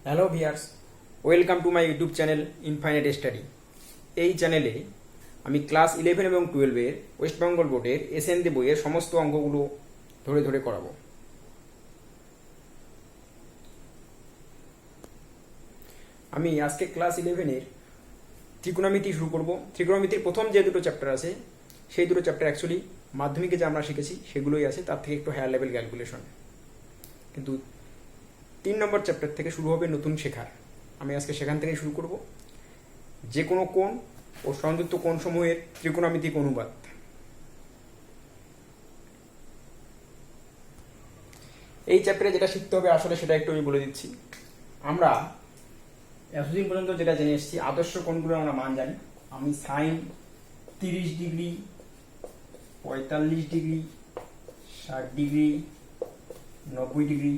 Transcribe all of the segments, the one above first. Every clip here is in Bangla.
Hello viewers, welcome to my YouTube channel infinite study. এই চ্যানেলে আমি ক্লাস 11 এবং 12-এর ওয়েস্ট বেঙ্গল বোর্ডের এসএনডি বইয়ের সমস্ত অঙ্কগুলো ধরে ধরে করাবো। আমি আজকে ক্লাস 11-এর ত্রিকোণমিতি শুরু করব। ত্রিকোণমিতির প্রথম যে দুটো চ্যাপ্টার আছে সেই দুটো চ্যাপ্টার অ্যাকচুয়ালি মাধ্যমিকে যা আমরা শিখেছি সেগুলোই আছে, তার থেকে একটু হায়ার লেভেল ক্যালকুলেশন। কিন্তু 3 নম্বর চ্যাপ্টার থেকে শুরু হবে নতুন শেখার। আমি আজকে সেখান থেকেই শুরু করব। যে কোনো কোণ ও সংযুক্ত কোণসমূহের ত্রিকোণমিতিক অনুপাত। এই চ্যাপ্টারে যেটা শিখতে হবে আসলে সেটা একটু আমি বলে দিচ্ছি। আমরা এতদিন পর্যন্ত যেটা জেনে এসেছি, আদর্শ কোণগুলোর আমরা মান জানি। আমি sine 30 degree, 45 degree, 60 degree, 90 degree,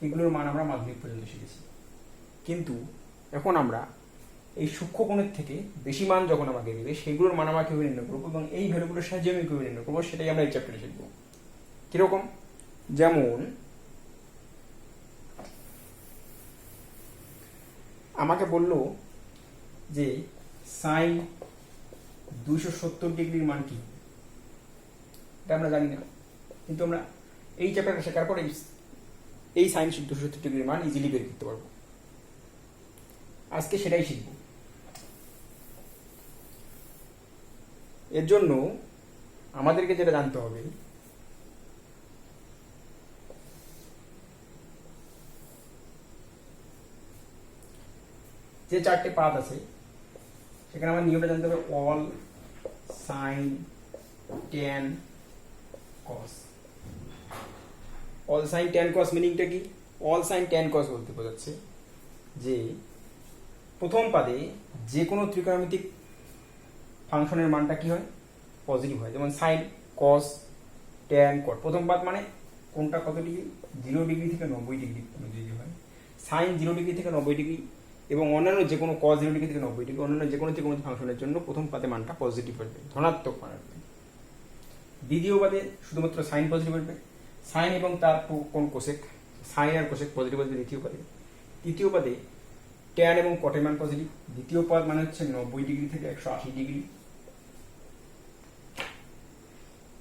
এগুলোর মান আমরা মাধ্যমিক পর্যন্ত শিখেছি। কিন্তু এখন আমরা এই সূক্ষ্ম কোণের থেকে বেশি মান যখন আমাকে দেবে সেগুলোর মান আমরা কীভাবে নির্ণয় করবো এবং এই ভ্যালুগুলোর সাহায্যে আমি কীভাবে নির্ণয় করবো সেটাই আমরা এই চ্যাপ্টারে শিখবো। কিরকম? যেমন আমাকে বললো যে সাইন 270 ডিগ্রির মান কি, এটা আমরা জানি না, কিন্তু আমরা এই চ্যাপ্টারটা শেখার পরে এই সাইন 270 ডিগ্রির মান ইজিলি বের করতে পারবো। আজকে সেটাই শিখবো। এর জন্য আমাদেরকে যেটা জানতে হবে, যে চারটে পাত আছে সেখানে আমার নিয়মটা জানতে হবে all sine tan cos. All sine tan cos মিনিংটা কি? অল সাইন ট্যান কস বলতে বোঝাচ্ছে যে প্রথম পাদে যে কোনো ত্রিকোণমিতিক ফাংশনের মানটা কি হয়? পজিটিভ হয়। যেমন সাইন, কস, ট্যান, কট। প্রথম পাদ মানে কোনটা কত ডিগ্রি? 0 ডিগ্রি থেকে 90 ডিগ্রি যদি হয়, সাইন 0 ডিগ্রি থেকে 90 ডিগ্রি এবং অন্যান্য যে কোনো কস 0 ডিগ্রি থেকে 90 ডিগ্রি, অন্যান্য যে কোনো ত্রিকোণমিতিক ফাংশনের জন্য প্রথম পাদে মানটা পজিটিভ আসবে, ধনাত্মক মান আসবে। দ্বিতীয় পাদে শুধুমাত্র সাইন পজিটিভ আসবে, সাইন এবং তার কোন কোসেক, সাইন আর কোসেক পজিটিভ আসবে দ্বিতীয় পাদে। তৃতীয় পাদে ট্যান এবং কটের মান পজিটিভ। দ্বিতীয় পদ মানে হচ্ছে 90 ডিগ্রি থেকে 180 ডিগ্রি।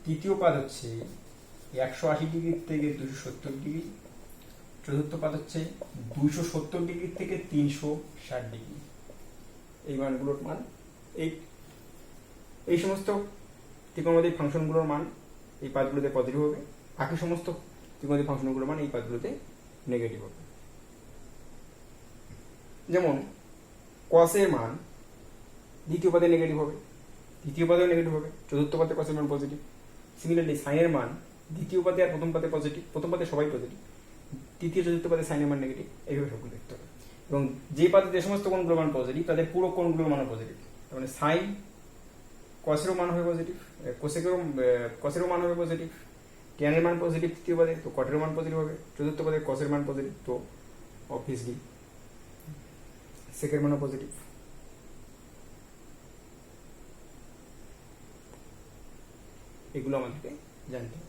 তৃতীয় পদ হচ্ছে 180 ডিগ্রি থেকে 270 ডিগ্রি। চতুর্থ পদ হচ্ছে 270 ডিগ্রি থেকে 360 ডিগ্রি। এই মানগুলোর মান এই সমস্ত ত্রিকোণমিতিক ফাংশনগুলোর মান এই পাদগুলোতে পজিটিভ হবে, বাকি সমস্ত ত্রিকোণমিতিক ফাংশনগুলোর মান এই পাদগুলোতে নেগেটিভ হবে। যেমন কসের মান দ্বিতীয় পদে নেগেটিভ হবে, তৃতীয় পদেও নেগেটিভ হবে, চতুর্থ পদে কসের মান পজিটিভ। সিমিলারলি সাইনের মান দ্বিতীয় পদে আর প্রথম পদে পজিটিভ, প্রথম পদে সবাই পজিটিভ, তৃতীয় চতুর্থ পদে সাইনের মান নেগেটিভ। এইভাবে সবগুলো দেখতে হবে। এবং যে পদে যে সমস্ত কোণগুলোর মান পজিটিভ তাদের পুরো কোণগুলোর মান পজিটিভ। তার মানে সাইন কসেরও মান হবে পজিটিভ, কসেরও মান হবে পজিটিভ, ট্যানের মান পজিটিভ তৃতীয় পদে, তো কটের মান পজিটিভ হবে। চতুর্থ পদে কসের মান পজিটিভ, তো অবভিয়াসলি সেকের মানও পজিটিভ। এগুলো আমাদেরকে জানতে হবে।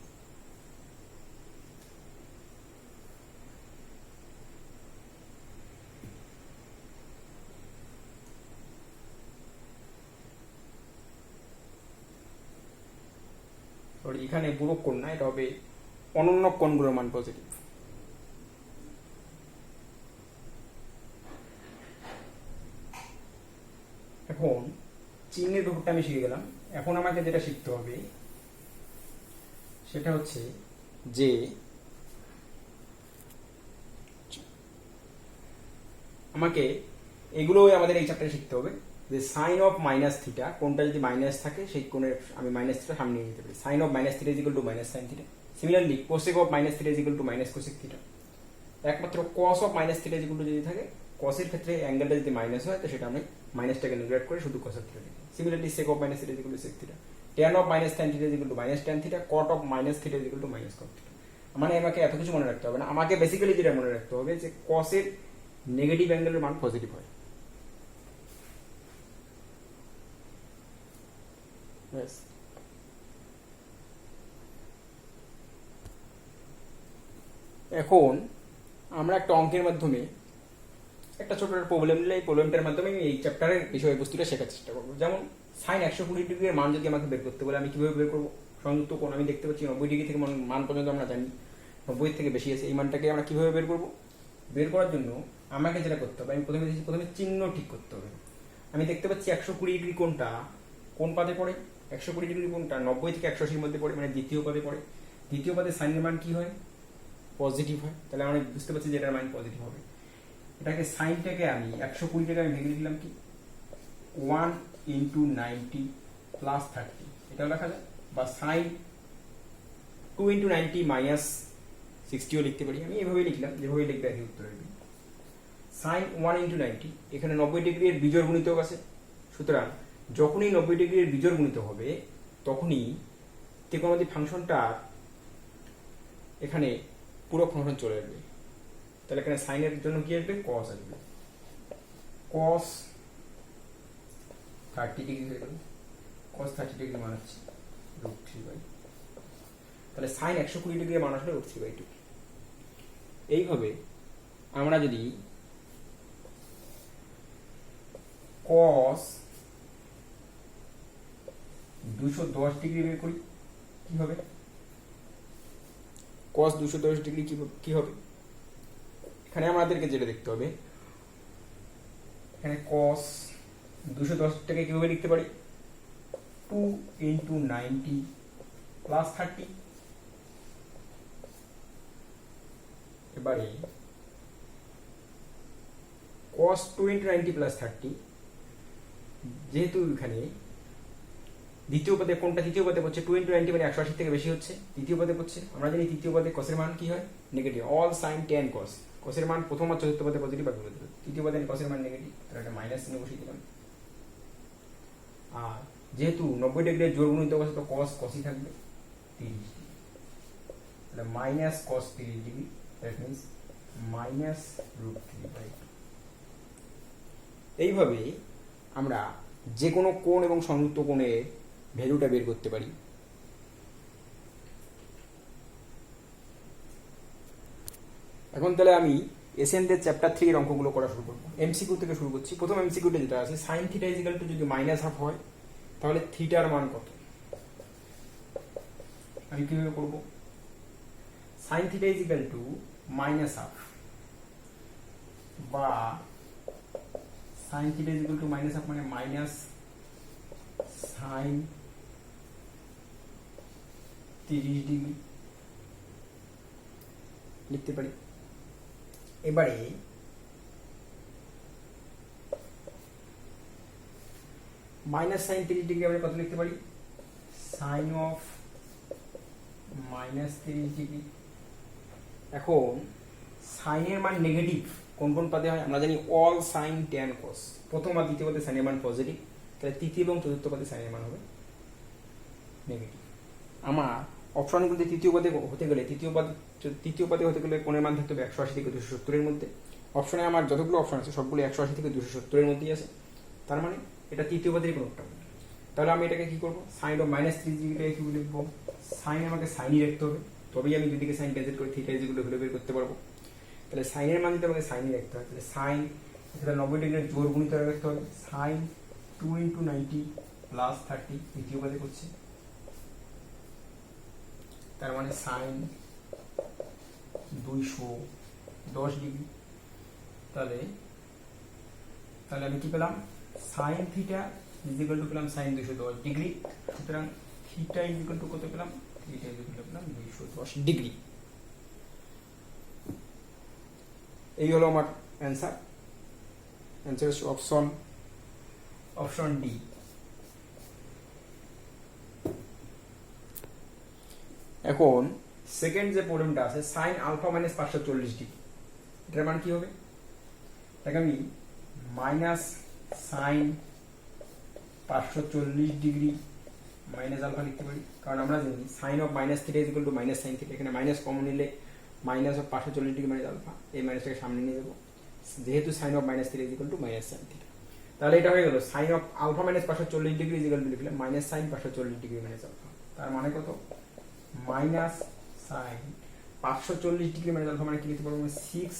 এখানে পুরো কোণ না, এটা হবে অনন্য কোণগুলোর মান পজিটিভ। এখন চিহ্নের ব্যাপারটা আমি শিখে গেলাম। এখন আমাকে যেটা শিখতে হবে সেটা হচ্ছে যে আমাকে এগুলো আমাদের এই চ্যাপ্টারে শিখতে হবে যে সাইন অফ মাইনাস থিটা, কোনটা যদি মাইনাস থাকে সেই কোণের আমি মাইনাস থিটা সামনে নিয়ে যেতে পারি। Sine of minus theta is equal to minus sine theta. Similarly cosec of minus theta is equal to minus cosec theta. একমাত্র cos of minus theta is equal to যদি থাকে, কসের ক্ষেত্রে অ্যাঙ্গেলটা যদি মাইনাস হয় তো সেটা আমি মাইনাসটাকে নেগলেক্ট করে শুধু কসের থিটা লিখি। Similarly sec of minus theta is equal to sec theta. Tan of minus tan theta is equal to minus tan theta. Cot of minus theta is equal to minus cot theta. মানে আমাকে এত কিছু মনে রাখতে হবে না, আমাকে বেসিক্যালি যেটা মনে রাখতে হবে যে কসের নেগেটিভ অ্যাঙ্গেলের মান পজিটিভ হয়। এখন আমরা একটা অঙ্কের মাধ্যমে একটা ছোট প্রবলেম নিলে এই প্রবলেমটার মাধ্যমে আমি এই চ্যাপ্টারের বিষয়বস্তুটা শেখার চেষ্টা করবো। যেমন সাইন 120 ডিগ্রির মান যদি আমাকে বের করতে বলে আমি কিভাবে বের করবো? সংযুক্ত কোণ আমি দেখতে পাচ্ছি 90 ডিগ্রি থেকে মান পর্যন্ত আমরা জানি 90 থেকে বেশি আছে, এই মানটাকে আমরা কিভাবে বের করবো? বের করার জন্য আমাকে যেটা করতে হবে, আমি প্রথমে চিহ্ন ঠিক করতে হবে। আমি দেখতে পাচ্ছি 120 ডিগ্রি কোণটা কোন পাদে পড়ে? 120 ডিগ্রি কোণটা 90 থেকে 180-র মধ্যে পড়ে, মানে দ্বিতীয় পদে পড়ে। দ্বিতীয় পদে সাইনের মান কি হয়? পজিটিভ হয়। তাহলে আমরা বুঝতে পারছি যে এটার মান পজিটিভ হবে। এটাকে সাইনটাকে আমি 120টাকে আমি ভেঙে দিলাম কি 1 × 90 + 30, এটাও লেখা যায়। বা সাইন 2 × 90 - 60ও লিখতে পারি। আমি এভাবেই লিখলাম, যেভাবে লিখবে একই উত্তর আসবে। সাইন 1 × 90, এখানে 90 ডিগ্রির বিজোড় গুণিতক আছে, সুতরাং যখনই 90 ডিগ্রির বিজোড় গুণিতক হবে তখনই ত্রিকোণমিতিক ফাংশনটা এখানে পুরো ফাংশন চলে আসবে। তাহলে এখানে সাইনের জন্য কি আসবে? কস আসবে। কস 30 ডিগ্রি হয়ে গেল। কস 30 ডিগ্রি মান হচ্ছে √3/, তাহলে সাইন 120 ডিগ্রি মান আসলে √3/2। এইভাবে আমরা যদি কস 210 ডিগ্রি বের করি কি হবে? কস 210 ডিগ্রি কি হবে? এখানে আমাদেরকে যেটা দেখতে হবে, এখানে কস 210টাকে কিভাবে লিখতে পারি? 2 × 90 + 30। এবারে cos 2 × 90 + 30, যেহেতু এখানে দ্বিতীয় পদে কোনটা তৃতীয় পদে পড়ছে 2 × 90 মানে 180 থেকে বেশি হচ্ছে, তৃতীয় পদে পড়ছে। আমরা জানি তৃতীয় পদে cos এর মান কি হয়? Negative. All sine tan cos, cos এর মান প্রথম আর চতুর্থ পদে পজিটিভ বা বিপরীত, তৃতীয় পদে cos এর মান নেগেটিভ, তাহলে এটা মাইনাস চিহ্ন বসিয়ে দিলাম। আর যেহেতু 90 ডিগ্রির জোড় গুণিতক আছে তো cos cosই থাকবে 30 ডিগ্রি, তাহলে -cos 30 ডিগ্রি, দ্যাট মিন্স -√3/2। এইভাবে আমরা যে কোনো কোণ এবং সংযুক্ত কোণের ভ্যালুটা বের করতে পারি। এখন তাহলে আমি এসএনদের চ্যাপ্টার 3 এর অঙ্কগুলো করা শুরু করবো। এমসিকিউ থেকে শুরু করছি। প্রথম এমসিকিউটা যেটা আছে, sin θ = যদি -½ হয় তাহলে থিটার মান কত? আমি কিভাবে করব? sin θ = -½ বা sin θ = -½ মানে মাইনাস sin 30 ডিগ্রি লিখতে পারি। এবারে -sin 30 ডিগ্রি আমরা কত লিখতে পারি? sin of -30 degree. এখন সাইন এর মান নেগেটিভ কোন কোন পদে হয়? আমরা জানি অল সাইন tan cos, প্রথম আর দ্বিতীয় পদে সাইনের মান পজিটিভ, তাহলে তৃতীয় এবং চতুর্থ পদে সাইনের মান হবে নেগেটিভ। আমার অপশনগুলোতে তৃতীয় পদে হতে গেলে কোণের মান থাকতে হবে 180 থেকে 270 এর মধ্যে। অপশনে আমার যতগুলো অপশন আছে সবগুলো 180 থেকে 270 এর মধ্যেই আছে, তার মানে এটা তৃতীয় পদের কোনো একটা। তাহলে আমি এটাকে কি করব? সাইন অফ -30 ডিগ্রিটাকে কি লিখবো? সাইন আমাকে সাইনই রাখতে হবে, তবেই আমি দুদিকে সাইন ক্যান্সেল করে থিটা যেগুলো ভ্যালু বের করতে পারবো। তাহলে সাইনের মান দিতে আমাকে সাইনই রাখতে হবে। তাহলে সাইন 90 ডিগ্রির জোড় গুণিত রাখতে হবে। সাইন 2 × 90 + 30 তৃতীয় পদে করছে, তার মানে সাইন 210 ডিগ্রি। তাহলে আমি কি পেলাম? সাইন থিটা পেলাম সাইন 210 ডিগ্রি। সুতরাং থিটা কত পেলাম? থিটা পেলাম 210 ডিগ্রি। এই হলো আমার অ্যান্সার। Answer option D. এখন সেকেন্ড যে প্রবলেমটা আছে, সাইন আলফা - 540 ডিগ্রি, এটার মান কি হবে? তাকে আমি minus sine 540 degree minus alpha লিখতে পারি, কারণ আমরা জানি সাইন অফ -θ = -sin θ, এখানে মাইনাস কমন নিলে minus of 540 degree minus alpha, এই মাইনাসটাকে সামনে নিয়ে যাবো, যেহেতু সাইন অফ -θ = -sin θ। তাহলে এটা হয়ে গেল সাইন অফ আলফা - 540 ডিগ্রি লিখলাম minus sine 540 degree minus alpha, তার মানে কত? Minus sine 540 degree minus alpha মানে কি লিখতে পারবো? 6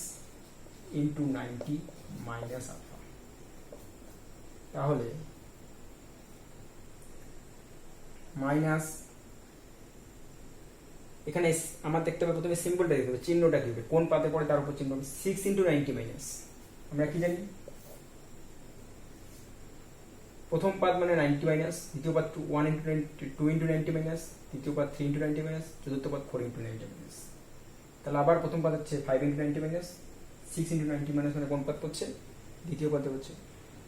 ইন্টু 90 মাইনাস আলফা। তাহলে মাইনাস, এখানে আমার দেখতে হবে প্রথমে সিম্বলটা দেখতে হবে, চিহ্নটা কি হবে, কোন পাতে পড়ে তার উপর চিহ্ন হবে। 6 ইন্টু 90 মাইনাস, আমরা কি জানি প্রথম পাদ মানে 90 মাইনাস, দ্বিতীয় পাদ 1 ইন্টু 2 ইন্টু 90 মাইনাস, তৃতীয় পাদ 3 ইন্টু 90 মাইনাস, চতুর্থ পাদ 4 ইন্টু 90 মাইনাস। তাহলে আবার প্রথম পাদ হচ্ছে 5 ইন্টু 90 মাইনাস, 6 ইন্টু 90 মাইনাস মানে কোন পাদ হচ্ছে, দ্বিতীয় পাদে হচ্ছে।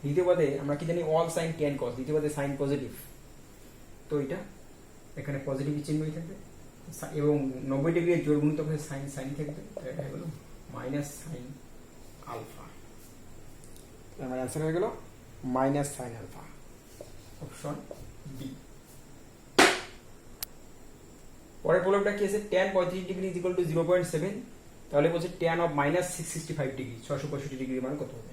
দ্বিতীয় পাদে আমরা কি জানি অল সাইন tan cos, দ্বিতীয় পাদে সাইন পজিটিভ, তো এটা এখানে পজিটিভ চিহ্নই থাকবে এবং 90 ডিগ্রি জোর গুণিতক হয়ে সাইন সাইন থাকবে, এটা হলো মাইনাস সাইন আলফা। আমার অ্যান্সার হয়ে গেল minus sine alpha, option B. পরের প্রবলেমটা কি আছে, tan 35 degree is equal to 0.7, তাহলে বলছে tan অফ মাইনাস 665 ডিগ্রি 665 ডিগ্রির মান কত হবে।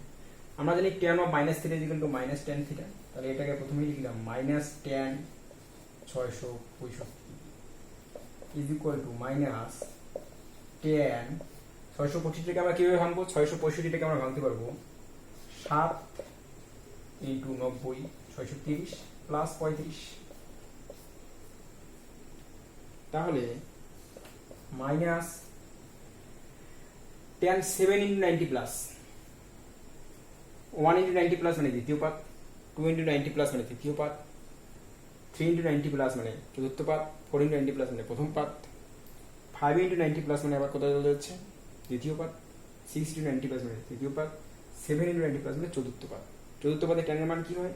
আমরা জানি tan of minus theta is equal to minus tan theta, তাহলে এটাকে প্রথমেই লিখলাম minus tan 665 is equal to minus tan 665টাকে আমরা কিভাবে ভাঙবো, 665টাকে আমরা ভাঙতে পারবো 7 ইন্টু 90 630 প্লাস 35, তাহলে minus tan 7 into 90 plus 1 into 90 plus মানে দ্বিতীয় পাদ, 2 ইন্টু 90 প্লাস মানে তৃতীয় পাদ, 3 ইন্টু 90 প্লাস মানে চতুর্থ পাদ, 4 ইন্টু 90 প্লাস মানে প্রথম পাদ, 5 ইন্টু 90 প্লাস মানে আবার কোথায় চলে যাচ্ছে, দ্বিতীয় পাদ, 6 ইন্টু 90 প্লাস মানে তৃতীয় পাদ, 7 ইন্টু 90 প্লাস মানে চতুর্থ পাদ। চতুর্থ পাদে tan এর মান কি হয়,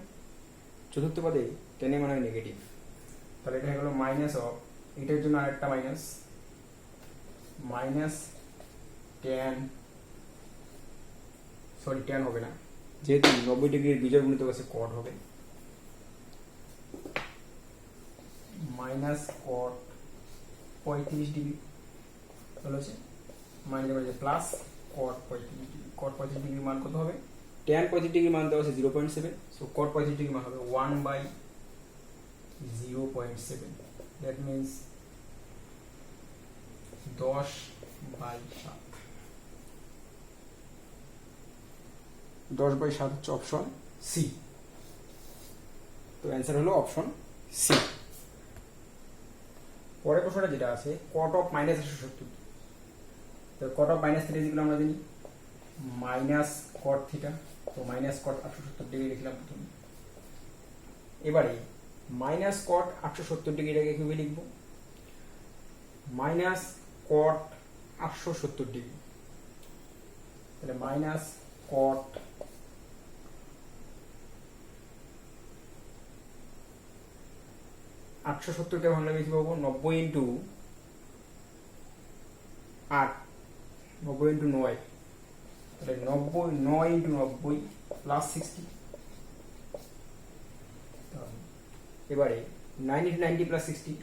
চতুর্থ পাদে tan এর মান হয় নেগেটিভ, তাহলে এটা হলো মাইনাস অফ, এটার জন্য আরেকটা minus, minus tan, sorry tan হবে না, যেহেতু 90 ডিগ্রির বিজোড় গুণিতক আছে কট হবে, মাইনাস কট 35 ডিগ্রি হচ্ছে minus minus plus cot 35 degree, cot 35 ডিগ্রির মান কত হবে, tan 35 ডিগ্রির মান দেওয়া আছে 0.7, সো কট 35 ডিগ্রির মান হবে 1/0.7, দ্যাট মিন্স 10/7, 10/7 হচ্ছে অপশন সি, তো অ্যান্সার হলো অপশন সি। পরের প্রশ্নটা যেটা আছে কট অফ মাইনাস 170, তো কট অফ মাইনাস থিটা যেগুলো আমরা জানি মাইনাস কট থিটা, তো মাইনাস কট 170 ডিগ্রি লিখলাম প্রথমে। এবারে মাইনাস কট 170 ডিগ্রিটাকে কিভাবে লিখব, মাইনাস কট 170 ডিগ্রি, তাহলে মাইনাস কট 870টা ভাঙলে বেশি পাবো 90 ইন্টু 8, 90 ইন্টু 9, তাহলে 9 ইন্টু 90 প্লাস 60, এবারে 9 ইন্টু 90 প্লাস 60,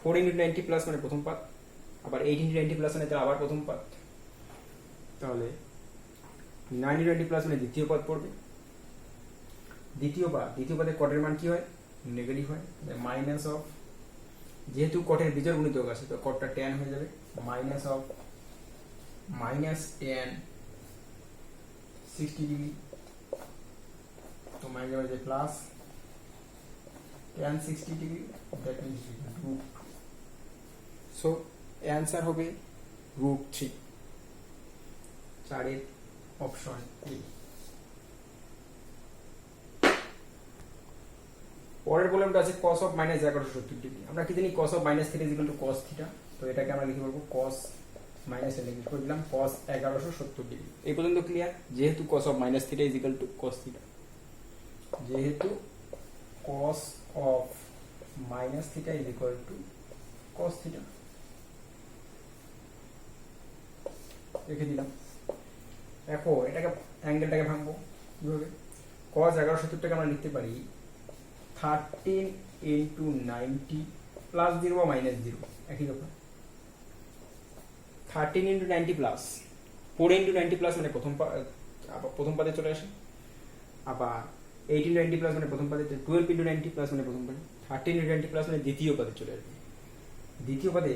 4 ইন্টু 90 প্লাস মানে প্রথম পাদ, আবার 8 ইন্টু 90 প্লাস মানে আবার প্রথম পাদ, তাহলে 9 ইন্টু 90 প্লাস মানে দ্বিতীয় পাদ পড়বে, দ্বিতীয় পাদে কটের মান কি হয়, নেগেটিভ হয়, মাইনাস অফ, যেহেতু কটের বিজোড় গুণিতক আছে তো কটটা tan হয়ে যাবে, minus of minus tan 60 degree, তো মাইনাস হয়ে যায় plus tan 60 degree, that means root, so answer হবে √3, 4 অপশন এ। পরের প্রবলেমটা আছে cos অফ মাইনাস 1170 ডিগ্রি, আমরা কি জানি cos of minus theta is equal two cos theta, তো এটাকে আমরা লিখে বলবো cos মাইনাস লিখে করে দিলাম cos 1170 ডিগ্রি। এই পর্যন্ত ক্লিয়ার, যেহেতু cos of minus theta is equal two cos theta, যেহেতু cos of minus theta is equal two cos theta, রেখে দিলাম। এখন এটাকে অ্যাঙ্গেলটাকে ভাঙবো কিভাবে, cos 1170টাকে আমরা লিখতে পারি 13 ইন্টু 90 প্লাস 0 বা মাইনাস 0, একই ব্যাপার। 13 ইন্টু 90 প্লাস 4 ইন্টু 90 প্লাস মানে প্রথম পাদে চলে আসে, আবার 8 ইন্টু 90 প্লাস মানে প্রথম পাদে, 12 ইন্টু 90 প্লাস মানে প্রথম পাদে, 13 ইন্টু 90 প্লাস মানে দ্বিতীয় পাদে চলে আসবে। দ্বিতীয় পাদে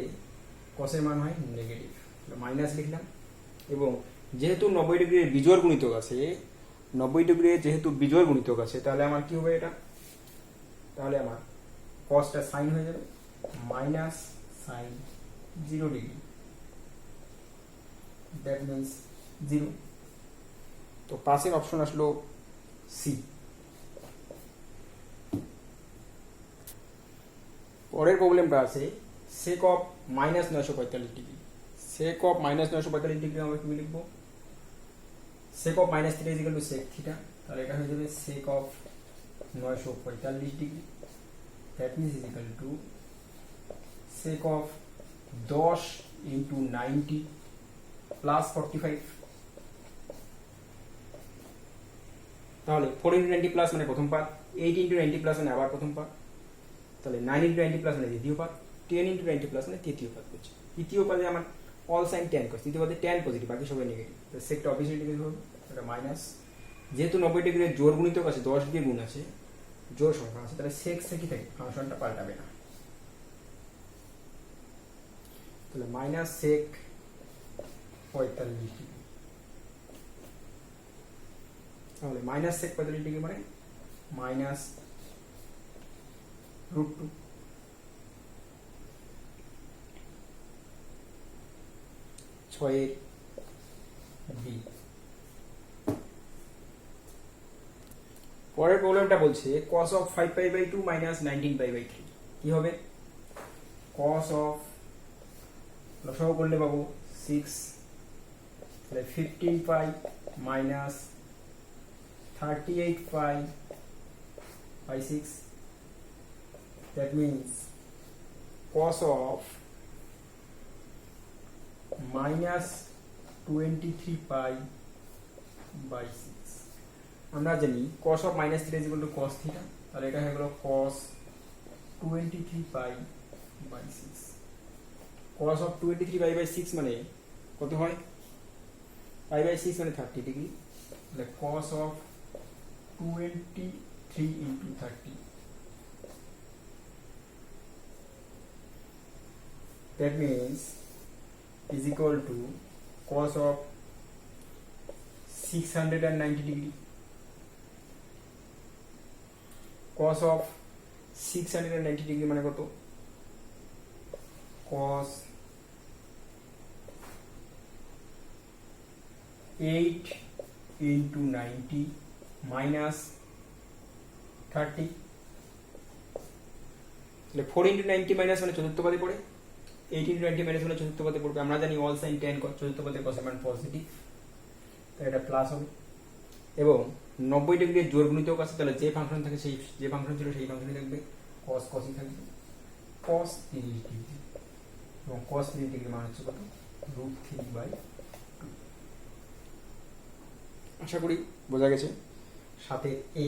cos এর মান হয় নেগেটিভ, মাইনাস লিখলাম এবং যেহেতু 90 ডিগ্রির বিজোড় গুণিতক আছে, 90 ডিগ্রির যেহেতু বিজোড় গুণিতক আছে, তাহলে আমার কি হবে এটা, তাহলে আমার কসটা সাইন হয়ে যাবে minus sine 0 degree, that means 0। তো পাশের অপশন আসলো সি। পরের প্রবলেমটা আছে sec of minus 945 degree. Sec of minus 945 degree আমরা কি লিখবো, sec of minus theta is equal to sec theta, তাহলে এটা হয়ে যাবে sec of 945 degree, that means is equal to sec of 10 into 90 plus 45। তাহলে 4 ইন্টু 90 প্লাস মানে প্রথম পার্ট, 8 ইন্টু 90 প্লাস মানে আবার প্রথম পার্ট, তাহলে 9 ইন্টু 90 প্লাস মানে দ্বিতীয় পার্ট, 10 ইন্টু 90 প্লাস মানে তৃতীয় পার্ট হচ্ছে। তৃতীয় পার্টে আমার অল সাইন ট্যান কস, তৃতীয় পার্টে ট্যান পজিটিভ, বাকি সবাই নেগেটিভ, তো সেকটা অবভিয়াসলি নেগেটিভ হবে, এটা মাইনাস। যেহেতু 90 ডিগ্রির জোর গুণিতক আছে, 10 দিয়ে গুণ আছে, জোর সংখ্যা আছে, তাহলে সেক সেকই থাকে, ফাংশনটা পাল্টাবে না। তাহলে মাইনাস সেক 45 ডিগ্রি, তাহলে মাইনাস সেক 45 ডিগ্রি মানে মাইনাস √2। ছয়ের বি। পরের প্রবলেমটা বলছে cos of 5π/2 minus 19π/3 কি হবে, cos of লসাগু করলে পাবো 6, তাহলে 15π minus 38π/6, that means cos of minus 23π/6। আমরা জানি cos of minus theta is equal to cos theta, তাহলে এটা হয়ে গেল cos 23π/6। cos of 23π/6 মানে কত হয়, π/6 মানে 30 ডিগ্রি, তাহলে cos of 23 into 30, that means is equal to cos of 690 degree। cos of 690 degree মানে কত, cos 8 into 90 minus 30, তাহলে 4 into 90 মাইনাস মানে চতুর্থ পদে পড়ে, 8 into 90 মাইনাস মানে চতুর্থ পদে পড়বে। আমরা জানি অল সাইন ট্যান চতুর্থ পদে cos মান পজিটিভ, তাই এটা প্লাস হবে। এবং 90 ডিগ্রির জোর গুণিতক আছে, তাহলে যে ফাংশন থাকে সেই যে ফাংশন ছিল সেই ফাংশনই থাকবে, cos cosই থাকবে, cos 30 ডিগ্রি, এবং cos 30 ডিগ্রি মান হচ্ছে কত, √3/2। আশা করি বোঝা গেছে। সাথে এ।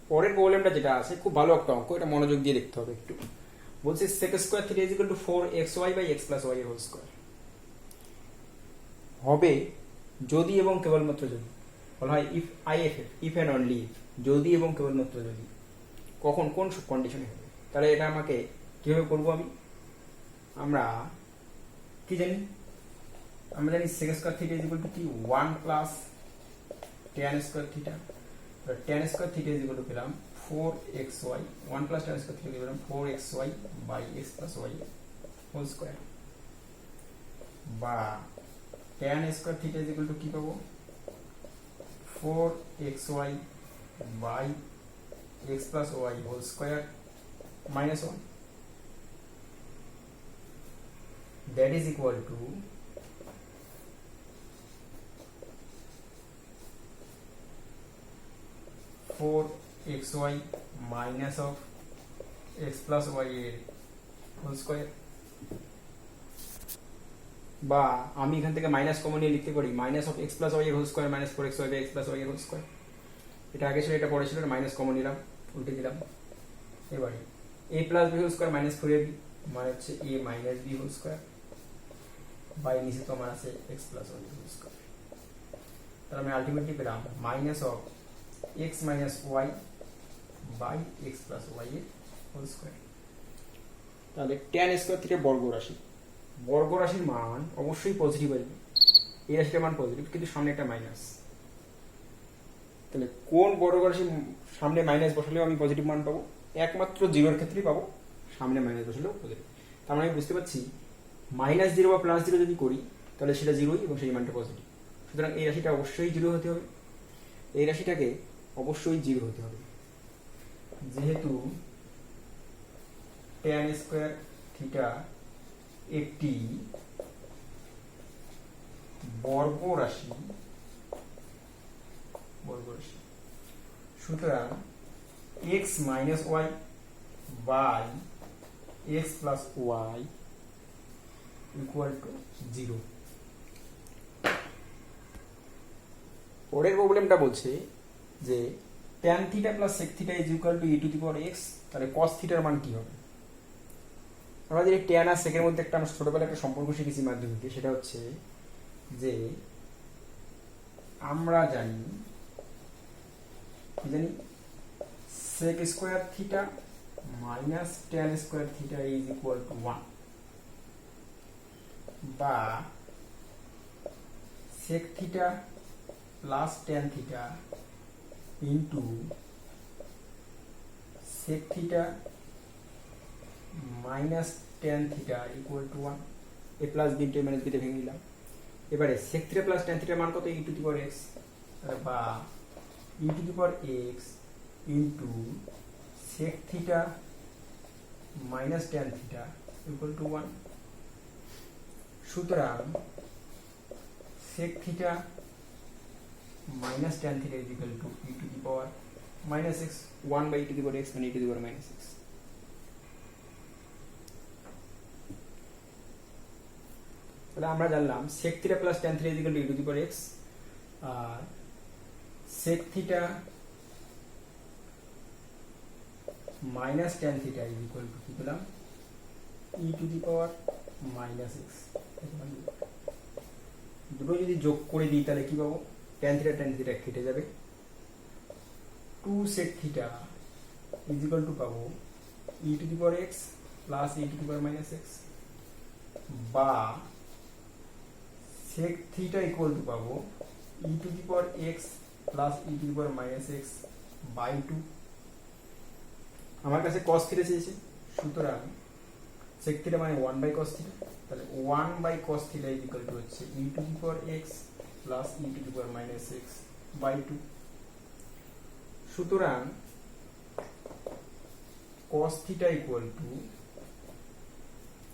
পরের প্রবলেমটা যেটা আছে খুব ভালো একটা অঙ্ক, এটা মনোযোগ দিয়ে দেখতে হবে একটু। বলছে sec square theta is equal two 4xy/x+y এর হোল স্কয়ার হবে যদি এবং কেবলমাত্র যদি, বলা হয় if if and only if, যদি এবং কেবলমাত্র যদি, কখন কোন কন্ডিশনে হবে। তাহলে এটা আমাকে কিভাবে করব আমি, আমরা কি জানি, আমরা জানি sec square theta is equal to কি 1 প্লাস tan স্কয়ার থিটা, তো tan square theta is equal to পেলাম 4xy, 1 plus tan square theta পেলাম 4xy/x+y হোল স্কয়ার, বা tan square theta is equal to কি পাবো, 4xy/x+y whole square minus 1, that is equal to 4xy minus of x+y এর হোল স্কয়ার, বা আমি এখান থেকে মাইনাস কমন নিয়ে লিখতে পারি মাইনাস অফ x+y এর হোল স্কয়ার মাইনাস 4xy/x+y এর হোল স্কয়ার। এটা আগে ছিল, এটা পরে ছিল, মাইনাস কমন নিলাম, উল্টে দিলাম। এবারে a plus b whole square minus 4ab মানে হচ্ছে a minus b whole square, by নিচে তো আমার আছে x+y হোল স্কয়ার। তাহলে আমি আলটিমেটলি পেলাম minus of x minus y by x+y এর হোল স্কয়ার। তাহলে ট্যান স্কোয়ার থিটা বর্গ রাশির মান অবশ্যই পজিটিভ আসবে, এই রাশিটার মান পজিটিভ কিন্তু সামনে একটা মাইনাস। তাহলে কোন বর্গ রাশির সামনে মাইনাস বসালেও আমি পজিটিভ মান পাবো? একমাত্র জিরোর ক্ষেত্রেই পাবো, সামনে মাইনাস বসালেও পজিটিভ। তার মানে আমি বুঝতে পারছি -0 বা +0 যদি করি তাহলে সেটা জিরোই এবং সেই মানটা পজিটিভ। সুতরাং এই রাশিটা অবশ্যই জিরো হতে হবে, এই রাশিটাকে অবশ্যই জিরো হতে হবে, যেহেতু ট্যান স্কোয়ার থিটা একটি বর্গ রাশি। সুতরাং x minus Y by X plus Y equal to 0। পরের প্রবলেমটা বলছে যে tan theta plus sec theta is equal to e to the power x, তাহলে cos থিটার মান কি হবে? আমরা যদি tan আর sec এর মধ্যে একটা আমরা ছোটবেলায় একটা সম্পর্ক শিখেছি মাধ্যমিকে, সেটা হচ্ছে যে আমরা জানি sec square theta minus tan square theta is equal to 1, বা sec theta plus tan theta into sec theta minus tan theta equal to 1। A plus B into minus বিতে ভেঙে নিলাম। এবারে sec থিটা প্লাস tan থিটার মান কত? e to the power x, বা e to the power x into sec theta minus tan theta equal to 1। সুতরাং sec theta minus tan theta is equal to e to the power minus x, 1 by e to the power x মানে e to the power minus x। তাহলে আমরা জানলাম sec theta plus tan theta is equal to e to the power x, আর sec theta minus tan theta is equal to কি পেলাম? e to the power minus x। দুটো যদি যোগ করে দিই তাহলে কি পাবো? tan থিটা কেটে যাবে, 2 sec theta is equal to পাবো e to the power x plus e to the power minus x, বা sec থিটা ইকুয়াল টু পাবো e to the power x plus e to the power minus x by 2। আমার কাছে cos থিটা চেয়েছে, সুতরাং sec থিটা মানে 1 বাই cos থিটা, তাহলে 1 by cos theta is equal to হচ্ছে e to the power x plus e to the power minus x by 2। সুতরাং cos থিটা ইকুয়াল টু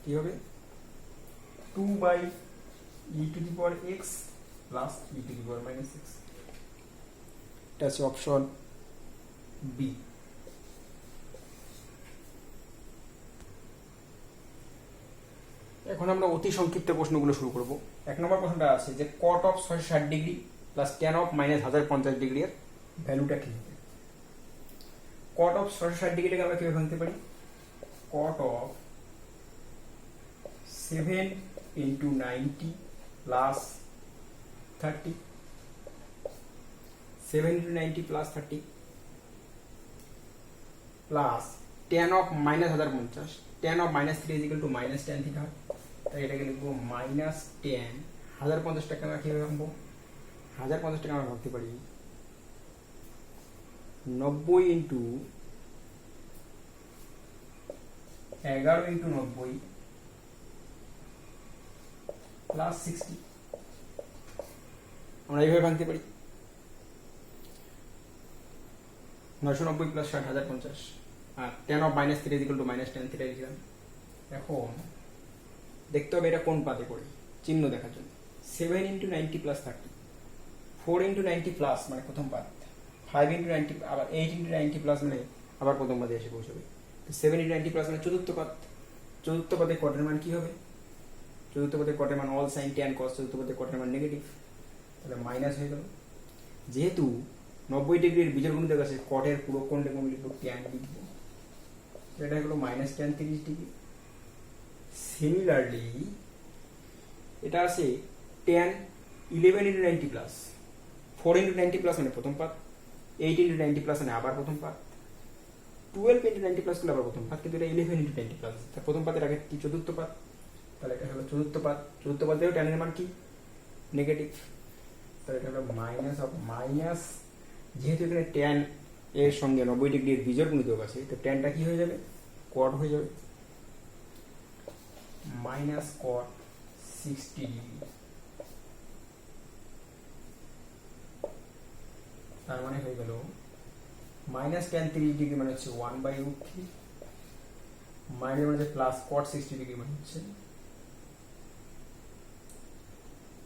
কি হবে? 2 by e to the power x plus e to the power minus x। এটা হচ্ছে অপশন বি। এখন আমরা অতি সংক্ষিপ্ত প্রশ্নগুলো শুরু করব। 1 নম্বর প্রশ্নটা আছে যে cot of 660 degree plus tan of minus 1050 degree এর ভ্যালুটা কি হবে? cot অফ 660 ডিগ্রিটাকে আমরা কিভাবে ভাঙতে পারি? cot of 7 into 90 plus 30, 7 into 90 plus 30 plus tan of minus 1050, tan of minus 3 is equal to minus tan theta, তাই এটাকে লিখবো minus tan 1050 টাকা আমরা কিভাবে ভাঙবো? 1050 টাকা আমরা ভাঙতে পারি 90 into 11 into 90 প্লাস 60, আমরা এইভাবে ভাঙতে পারি 990 প্লাস 60 1050, আর tan of minus 3 equal to minus tan theta লিখলাম। এখন দেখতে হবে এটা কোন পাতে পড়ে, চিহ্ন দেখার জন্য 7 into 90 প্লাস 30, 4 into 90 প্লাস মানে প্রথম পাত, 5 into 90 আবার 8 into 90 প্লাস মানে আবার প্রথম পাতে এসে পৌঁছবে। তো 7 into 90 প্লাস মানে চতুর্থ পাত, চতুর্থ পাতে কটের মান কি হবে? চতুর্থ পদে কটের মান অল সাইন ট্যান কস, চতুর্থ পদে কটের মান নেগেটিভ, তাহলে মাইনাস হয়ে গেল। যেহেতু 90 ডিগ্রির বীজগণিত আছে, কটের পুরো কোণটা কোণ লিখবো? ট্যান লিখবো, এটা হলো মাইনাস ট্যান 30 ডিগ্রি। সিমিলারলি এটা আছে tan 11 into 90 plus, 4 into 90 plus মানে প্রথম পাত, 8 into 90 প্লাস মানে আবার প্রথম পাত, 12 ইন্টু 90 প্লাস করলে আবার প্রথম পাত, কিন্তু এটা 11 ইন্টু 90 প্লাস, তার প্রথম পাতের আগে কি চতুর্থ পাত, তাহলে এটা হলো চতুর্থ পাত। চতুর্থ পাতেও ট্যানের মান কি নেগেটিভ, তাহলে এটা হলো মাইনাস অফ মাইনাস, যেহেতু এখানে ট্যান এর সঙ্গে 90 ডিগ্রির বিজোড় গুণিতক আছে, তো ট্যানটা কি হয়ে যাবে, কট হয়ে যাবে, মাইনাস কট 60 ডিগ্রি। তার মানে হয়ে গেল মাইনাস ট্যান 30 ডিগ্রি মানে হচ্ছে 1/√3, মাইনাস মানে প্লাস কট 60 ডিগ্রি মানে হচ্ছে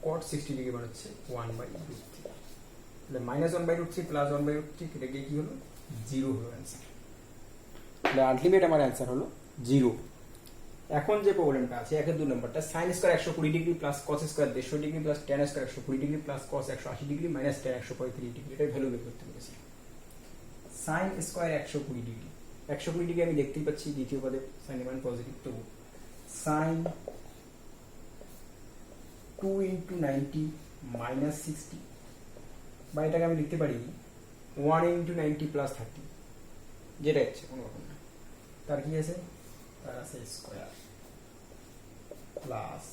cot 60 ডিগ্রি মানে হচ্ছে 1/√3। তাহলে মাইনাস 1/√3 প্লাস 1/√3 কেটে গিয়ে কি হলো, 0 হলো অ্যান্সার। তাহলে আলটিমেট আমার অ্যান্সার হলো 0। এখন যে প্রবলেমটা আছে 1-2 নম্বরটা, sine square 120 degree plus cos square 150 degree plus tan square 120 degree plus cos 180 degree minus tan 135 degree, এটার ভ্যালু বের করতে বলেছি। সাইন স্কয়ার 120 ডিগ্রি, 120 ডিগ্রি আমি দেখতেই পাচ্ছি দ্বিতীয় পদে সাইন মান পজিটিভ, তো সাইন 2 ইন্টু 90 মাইনাস 60, বা এটাকে আমি লিখতে পারি 1 ইন্টু 90 প্লাস 30, যেটা ইচ্ছে কোনো রকম না। তার কি আছে, তার আছে square plus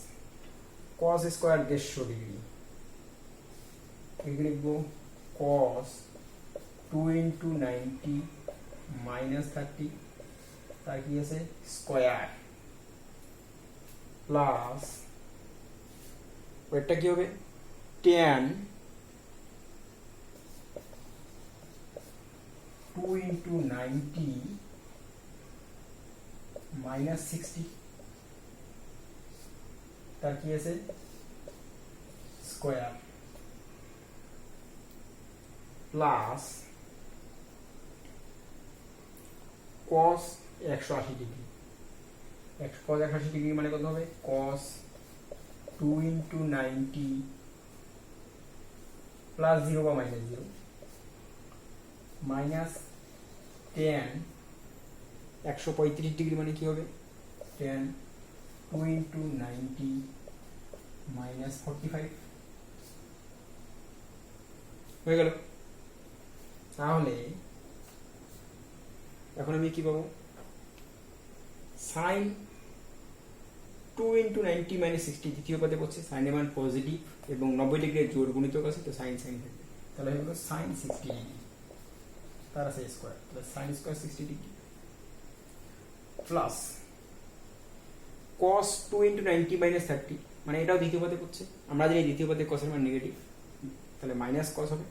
cos square 150 degree, লিখবো কস 2 ইন্টু 90 মাইনাস 30, তার কি আছে স্কোয়ার প্লাস ওইটা কি হবে ট্যান 2 ইন্টু 90 মাইনাস 60, তার কি আছে স্কোয়ার প্লাস কস 180 ডিগ্রি, কস 180 ডিগ্রি মানে কত হবে, কস 2 ইন্টু 90 প্লাস 0 বা মাইনাস 0 মাইনাস ট্যান 135 ডিগ্রি মানে কি হবে, ট্যান 2 ইন্টু 90 মাইনাস 45 হয়ে গেল। তাহলে এখন আমি কি পাবো, সাইন 2 ইন্টু 90 মাইনাস 60 দ্বিতীয় পদে পড়ছে, সাইনের মান পজিটিভ এবং 90 ডিগ্রির জোড় গুণিতক আছে, তো সাইন সাইন থাকবে, তাহলে হয়ে গেল সাইন 60 ডিগ্রি, তার আছে স্কোয়ার, তাহলে sine square 60 degree plus cos 2 into 90 minus 30, মানে এটাও দ্বিতীয় পদে পড়ছে, আমরা জানি দ্বিতীয় পদে cos এর মান নেগেটিভ, তাহলে মাইনাস cos হবে,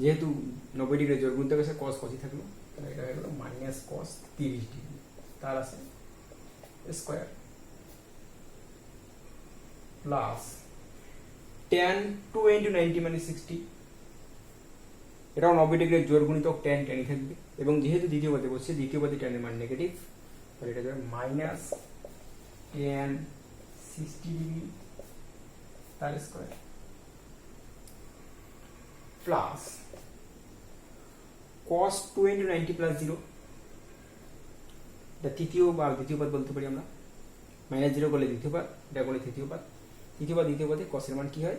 যেহেতু 90 ডিগ্রি জোড় গুণিতক আছে cos cosই থাকলো, তাহলে এটা হয়ে গেল মাইনাস cos 30 ডিগ্রি, তার আছে স্কোয়ার প্লাস tan 2 ইন্টু 90 মানে 60, এটাও 90 ডিগ্রির জোড় গুণিতক tan ট্যানই থাকবে, এবং যেহেতু দ্বিতীয় পদে বসছে দ্বিতীয় পদে ট্যানের মান নেগেটিভ, তাহলে এটা যাবে মাইনাস tan 60 ডিগ্রি তার square plus cos 2 into 90 plus 0, এটা তৃতীয় বা দ্বিতীয় পদ বলতে পারি আমরা, মাইনাস 0 করলে দ্বিতীয় পদ, এটা করলে তৃতীয় পদ, তৃতীয় পদ দ্বিতীয় পদে cos এর মান কি হয়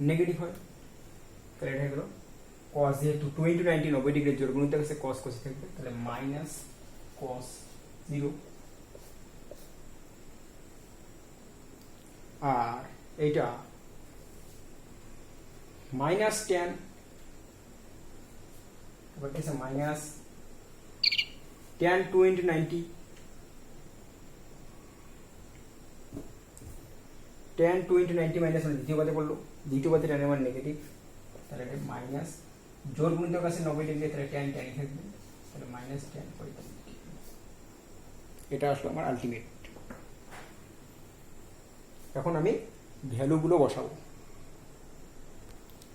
নেগেটিভ হয়, তাহলে এটা হয়ে গেল cos, যেহেতু 2 ইন্টু 90 90 ডিগ্রির জোড় গুণিতক আছে cos cos থাকবে, তাহলে মাইনাস cos 0, আর এইটা মাইনাস tan, এবার কি আছে minus tan 2 into 90 tan 2 into 90 minus মানে দ্বিতীয় পদে পড়লো, দ্বিতীয় পদে tan এর মান নেগেটিভ, তাহলে এটা মাইনাস জোড় গুণিতক আছে 90 ডিগ্রি, তাহলে tan ট্যানই থাকবে, তাহলে মাইনাস tan 45 ডিগ্রি। এটা আসলো আমার আলটিমেট। এখন আমি ভ্যালুগুলো বসাবো,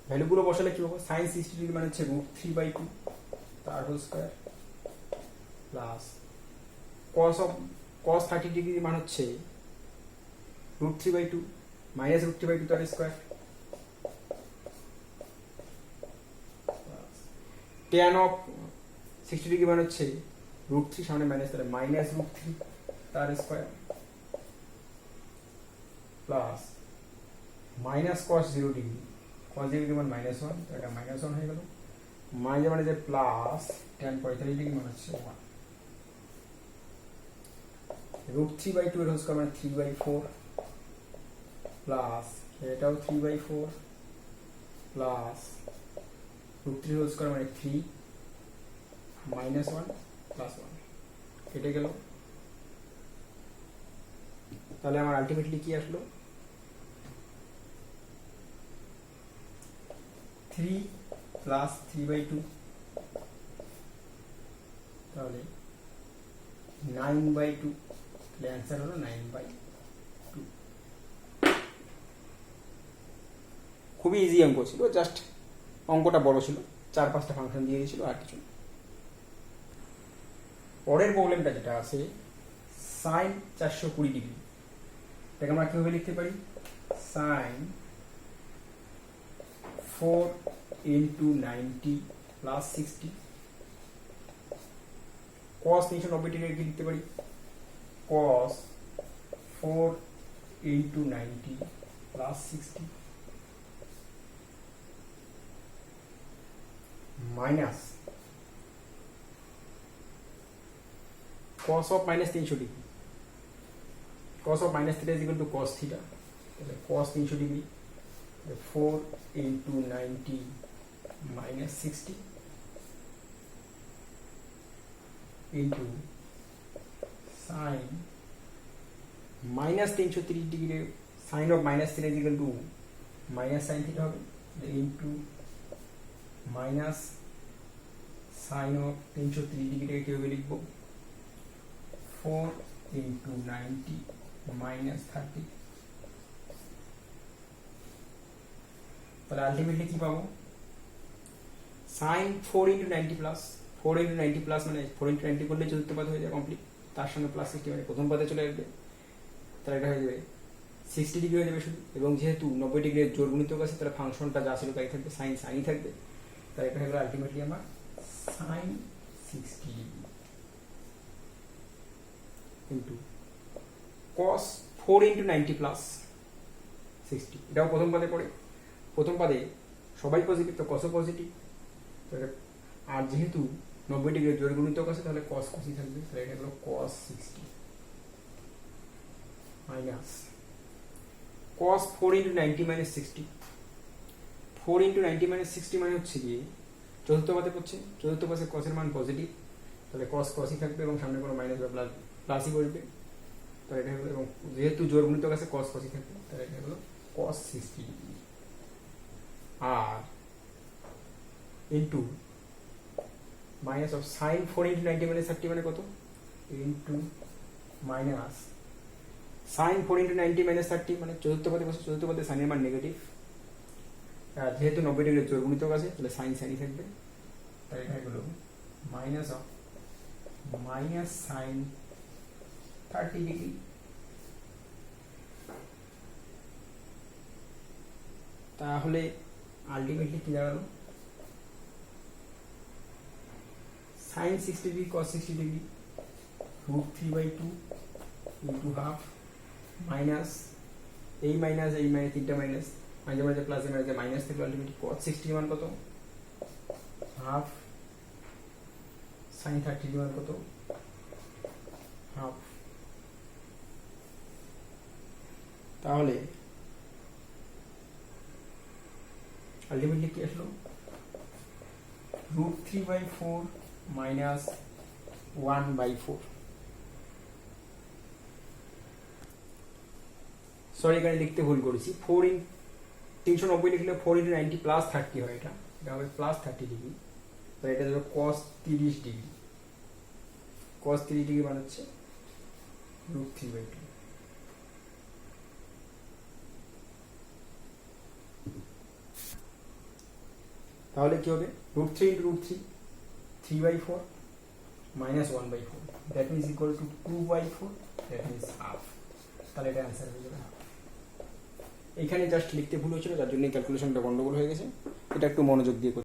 ভ্যালুগুলো বসালে কি হবে, সাইন 60 ডিগ্রি মানে হচ্ছে √3/2 তার whole square plus cos 30 degree মানে হচ্ছে √3/2 মাইনাস √3/2 তার স্কয়ার, tan অফ 60 ডিগ্রি মানে হচ্ছে √3 সামনে মাইনাস, তাহলে মাইনাস √3 তার square plus minus cos 0 degree, cos 0 degree মানে -1, এটা -1 হয়ে গেল মাইনাস মানে যে প্লাস tan 45 ডিগ্রি মানে হচ্ছে 1 √3/2 এর হোল স্কয়ার মানে 3/4 প্লাস এটাও 3/4 প্লাস √3 হোল স্কয়ার মানে 3 মাইনাস 1 প্লাস 1 কেটে গেল। তাহলে আমার আলটিমেটলি কি আসলো 3 প্লাস 3/2 তাহলে 9/2 তাহলে অ্যান্সার হলো 9/2। খুবই ইজি অঙ্ক ছিল, জাস্ট অঙ্কটা বড় ছিল, 4-5টা ফাংশন দিয়ে দিয়েছিল আর কিছু। পরের প্রবলেমটা যেটা আছে sin 420 ডিগ্রি, এটাকে আমরা কিভাবে লিখতে পারি sin 4 into 90 plus 60 cos 390 degree কি লিখতে পারি cos 4 into 90 plus 60 minus cos of minus 300 degree, cos of minus theta is equal to cos theta, cos 300 degree 4 into 90 minus 60 into sin minus 330 degree, sin of minus theta is equal to minus sin theta হবে into minus sin of 330 ডিগ্রিটাকে কিভাবে লিখবো 4 into 90 minus 30, তাহলে আলটিমেটলি কি পাবো sin 4 into 90 plus 4 into 90 plus মানে 4 into 90 করলে চতুর্থ পদ হয়ে যায় কমপ্লিট, তার সঙ্গে প্লাস 60 মানে প্রথম পদে চলে আসবে, তাহলে এটা হয়ে যাবে 60 ডিগ্রি হয়ে যাবে শুধু, এবং যেহেতু 90 ডিগ্রির জোর গুণিতক আছে তাহলে ফাংশনটা যা ছিল তাই থাকবে, সাইন সাইনই থাকবে, তাহলে এটা হলো আলটিমেটলি আমার sin 60 degree into cos 4 into 90 plus 60, এটাও প্রথম পদে পড়ে, প্রথম পদে সবাই পজিটিভ তো cos ও পজিটিভ, আর যেহেতু 90 ডিগ্রির জোর গুণিতক আছে তাহলে cos cosই থাকবে, তাহলে এটা হলো cos 60 minus cos 4 into 90 minus 60, 4 into 90 minus 60 মানে হচ্ছে কি চতুর্থ পদে পড়ছে, চতুর্থ পদে cos এর মান পজিটিভ, তাহলে cos cosই থাকবে এবং সামনে কোনো মাইনাস বা প্লাসই বসবে, তাহলে এটা হলো, এবং যেহেতু জোর গুণিতক আছে cos cosই থাকবে, তাহলে এটা হলো cos 60 ডিগ্রি, আর into minus of sin 4 into 90 minus 30 মানে কত into minus sin 4 into 90 minus 30 মানে চতুর্থ পদে বসে, চতুর্থ পদে sin এর মান নেগেটিভ, আর যেহেতু 90 ডিগ্রির জোর গুণিতক আছে তাহলে sin সাইনই থাকবে, তাই এটা হলো minus of minus sin 30 degree, তাহলে আলটিমেটলি কি দাঁড়ালো sin 60 degree cos 60 degree √3/2 into half minus এই মাইনাস তিনটা মাইনাস মাঝে মাঝে প্লাস এর মাঝে মাইনাস থেকে আলটিমেটলি cos 60 মান কত হাফ, sin 30 মান কত হাফ, তাহলে আলটিমেটলি কি আসলো √3/4 minus 1/4, সরি এখানে লিখতে ভুল করেছি, 390 লিখলে 4 into 90 প্লাস 30 হয়, এটা হবে প্লাস 30 ডিগ্রি, তো এটা হলো cos 30 ডিগ্রি, cos 30 ডিগ্রি মানে হচ্ছে √3/2, তাহলে কি হবে √3 into √3 3/4 minus 1/4, that means equal to 2/4, that means half, তাহলে এটা অ্যান্সার হয়ে যাবে হাফ। এখানে জাস্ট লিখতে ভুল হয়েছিল যার জন্য ক্যালকুলেশনটা গন্ডগোল হয়ে গেছে, এটা একটু মনোযোগ দিয়ে